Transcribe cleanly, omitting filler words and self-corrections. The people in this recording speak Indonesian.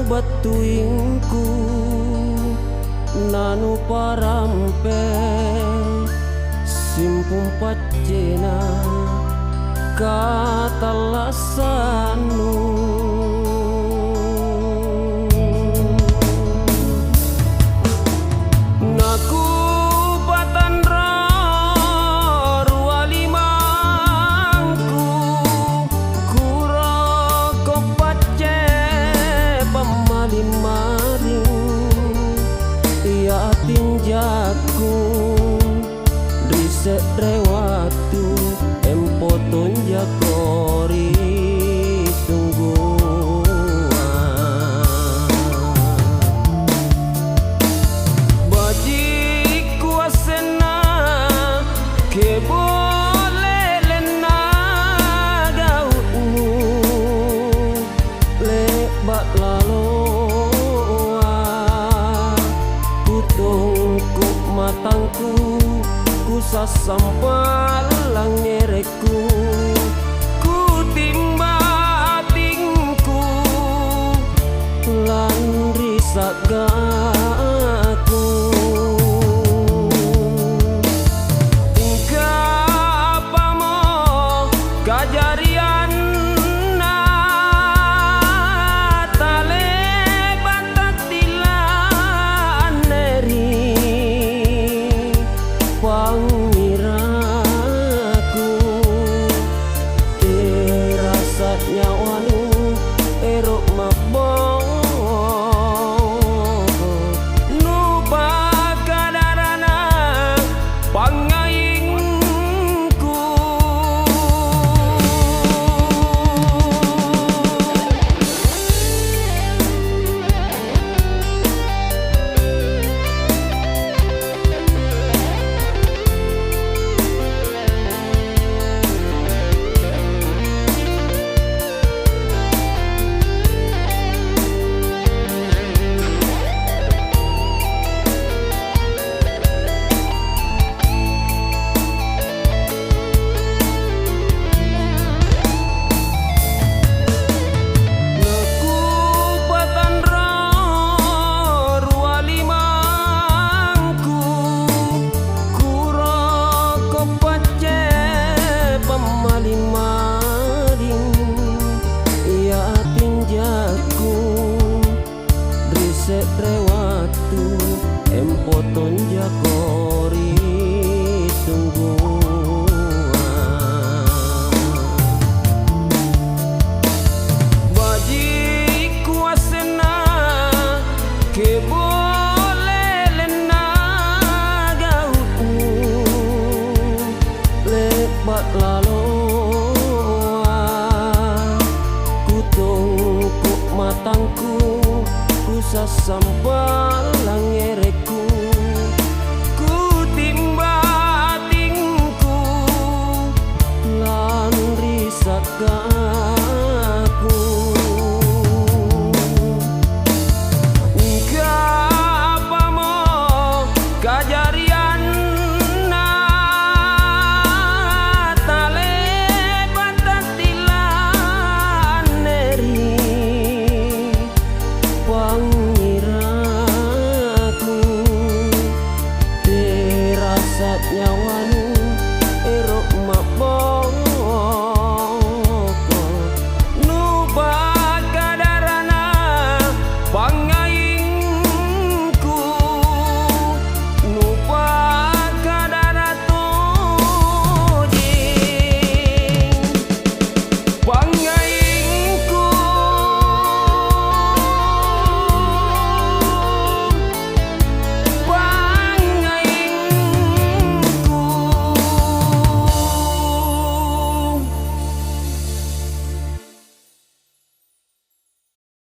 batuingku nanu parampe simpum pacena kata lasanu naku patandra rualimangku kuro kopace pamaling-maling ya tinjaku risek rewatu empoton jakori sungguhan baji kuasena ke boleh lena gautmu lebak laloa kutungku matangku sasampalang nyereku ku timba tingku lan risagaku tingka apa mo kajarian na tale batak tilan neri pangiraku terasat nyawanu erok mabong nupa kadarana pangaingku rewatu empoton jakori sungguhan baji kuasena ke boleh lena gautmu lebak laloa kutungku matangku sasampalang ngerek